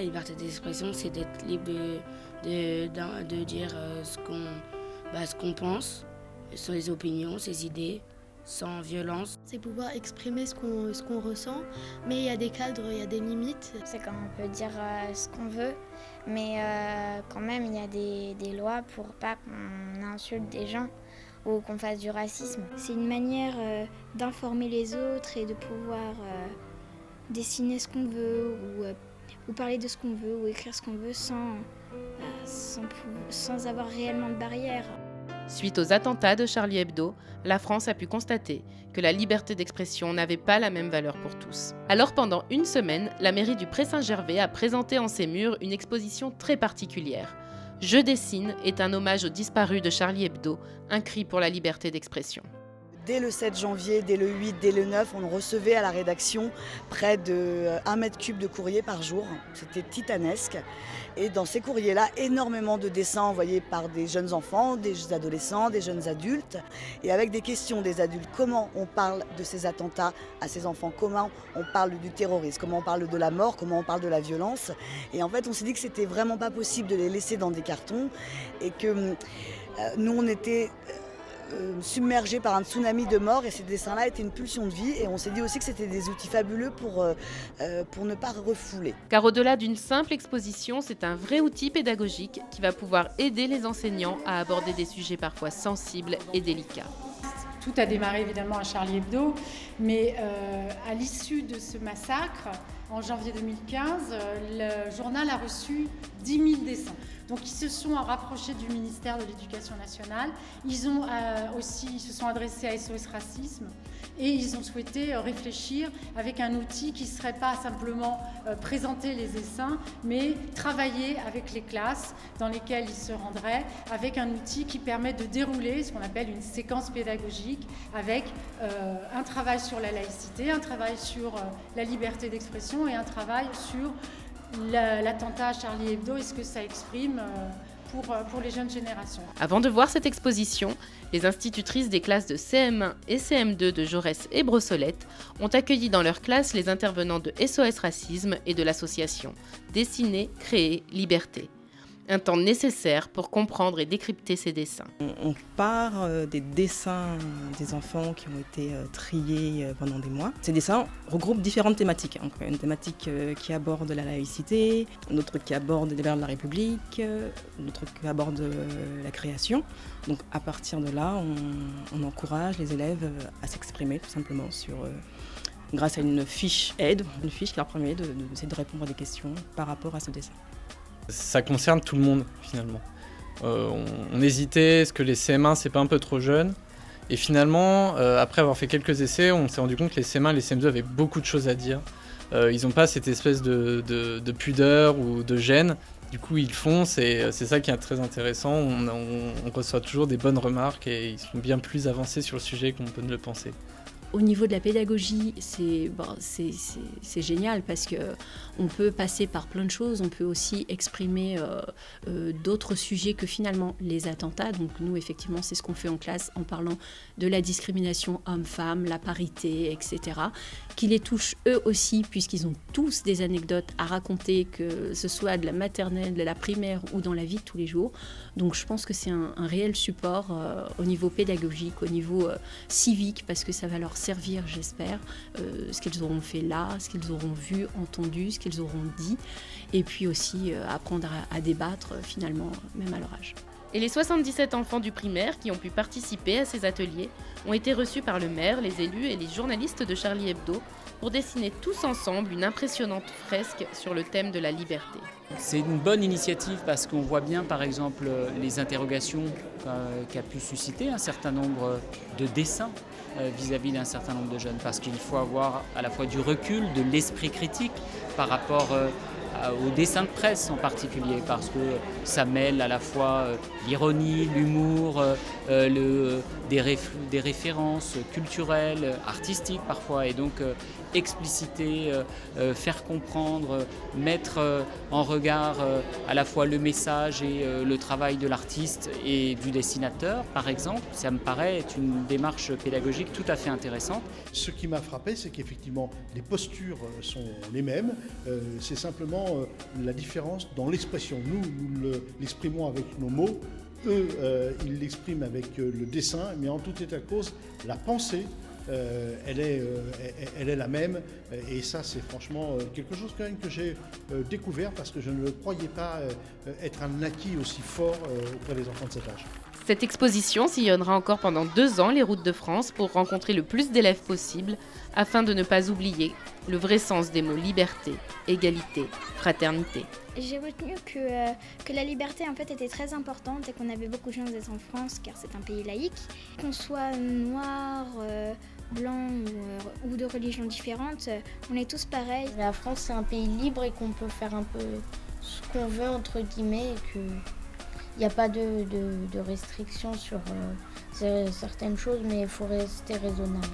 liberté d'expression, c'est d'être libre de dire ce qu'on pense, ses opinions, ses idées, sans violence. C'est pouvoir exprimer ce qu'on ressent, mais il y a des cadres, il y a des limites. C'est quand on peut dire ce qu'on veut, mais quand même il y a des lois pour pas qu'on insulte des gens ou qu'on fasse du racisme. C'est une manière d'informer les autres et de pouvoir dessiner ce qu'on veut ou parler de ce qu'on veut ou écrire ce qu'on veut sans avoir réellement de barrière. Suite aux attentats de Charlie Hebdo, la France a pu constater que la liberté d'expression n'avait pas la même valeur pour tous. Alors pendant une semaine, la mairie du Pré-Saint-Gervais a présenté en ses murs une exposition très particulière. Je dessine est un hommage aux disparus de Charlie Hebdo, un cri pour la liberté d'expression. Dès le 7 janvier, dès le 8, dès le 9, on recevait à la rédaction près de 1 mètre cube de courrier par jour. C'était titanesque. Et dans ces courriers-là, énormément de dessins envoyés par des jeunes enfants, des adolescents, des jeunes adultes. Et avec des questions des adultes, comment on parle de ces attentats à ces enfants, comment on parle du terrorisme, comment on parle de la mort, comment on parle de la violence. Et en fait, on s'est dit que c'était vraiment pas possible de les laisser dans des cartons et que nous, on était submergés par un tsunami de mort et ces dessins-là étaient une pulsion de vie et on s'est dit aussi que c'était des outils fabuleux pour ne pas refouler. Car au-delà d'une simple exposition, c'est un vrai outil pédagogique qui va pouvoir aider les enseignants à aborder des sujets parfois sensibles et délicats. Tout a démarré évidemment à Charlie Hebdo, mais à l'issue de ce massacre, en janvier 2015, le journal a reçu 10 000 dessins. Donc ils se sont rapprochés du ministère de l'Éducation nationale, ils se sont adressés à SOS Racisme et ils ont souhaité réfléchir avec un outil qui ne serait pas simplement présenter les dessins, mais travailler avec les classes dans lesquelles ils se rendraient, avec un outil qui permet de dérouler ce qu'on appelle une séquence pédagogique avec un travail sur la laïcité, un travail sur la liberté d'expression et un travail sur l'attentat à Charlie Hebdo et ce que ça exprime pour les jeunes générations. Avant de voir cette exposition, les institutrices des classes de CM1 et CM2 de Jaurès et Brossolette ont accueilli dans leur classe les intervenants de SOS Racisme et de l'association Dessiner, Créer, Liberté. Un temps nécessaire pour comprendre et décrypter ces dessins. On part des dessins des enfants qui ont été triés pendant des mois. Ces dessins regroupent différentes thématiques. Une thématique qui aborde la laïcité, une autre qui aborde les valeurs de la République, une autre qui aborde la création. Donc à partir de là, on encourage les élèves à s'exprimer tout simplement grâce à une fiche aide, une fiche qui leur permet d'essayer de répondre à des questions par rapport à ce dessin. Ça concerne tout le monde finalement. On hésitait, est-ce que les CM1 c'est pas un peu trop jeune ? Et finalement, après avoir fait quelques essais, on s'est rendu compte que les CM1 et les CM2 avaient beaucoup de choses à dire. Ils n'ont pas cette espèce de pudeur ou de gêne. Du coup, ils foncent et c'est ça qui est très intéressant. On reçoit toujours des bonnes remarques et ils sont bien plus avancés sur le sujet qu'on peut ne le penser. Au niveau de la pédagogie, c'est génial parce qu'on peut passer par plein de choses. On peut aussi exprimer d'autres sujets que finalement les attentats. Donc nous, effectivement, c'est ce qu'on fait en classe en parlant de la discrimination homme-femme, la parité, etc. Qui les touche eux aussi puisqu'ils ont tous des anecdotes à raconter, que ce soit de la maternelle, de la primaire ou dans la vie de tous les jours. Donc je pense que c'est un réel support au niveau pédagogique, au niveau civique, parce que ça va leur servir, j'espère, ce qu'ils auront fait là, ce qu'ils auront vu, entendu, ce qu'ils auront dit, et puis aussi apprendre à débattre finalement, même à leur âge. Et les 77 enfants du primaire qui ont pu participer à ces ateliers ont été reçus par le maire, les élus et les journalistes de Charlie Hebdo pour dessiner tous ensemble une impressionnante fresque sur le thème de la liberté. C'est une bonne initiative parce qu'on voit bien par exemple les interrogations qu'a pu susciter un certain nombre de dessins vis-à-vis d'un certain nombre de jeunes, parce qu'il faut avoir à la fois du recul, de l'esprit critique par rapport au dessin de presse en particulier, parce que ça mêle à la fois l'ironie, l'humour, des références culturelles, artistiques parfois, et donc expliciter, faire comprendre, mettre en regard à la fois le message et le travail de l'artiste et du dessinateur, par exemple. Ça me paraît être une démarche pédagogique tout à fait intéressante. Ce qui m'a frappé, c'est qu'effectivement, les postures sont les mêmes. C'est simplement simplement la différence dans l'expression. Nous l'exprimons avec nos mots, eux, ils l'expriment avec le dessin, mais en tout état de cause, la pensée, elle est la même, et ça c'est franchement quelque chose quand même que j'ai découvert parce que je ne croyais pas être un acquis aussi fort auprès des enfants de cet âge. Cette exposition sillonnera encore pendant 2 ans les routes de France pour rencontrer le plus d'élèves possible afin de ne pas oublier le vrai sens des mots liberté, égalité, fraternité. J'ai retenu que la liberté en fait était très importante et qu'on avait beaucoup de chance d'être en France car c'est un pays laïque. Qu'on soit noir, blanc ou de religions différentes, on est tous pareils. La France c'est un pays libre et qu'on peut faire un peu ce qu'on veut entre guillemets et qu'il n'y a pas de restrictions sur certaines choses mais il faut rester raisonnable.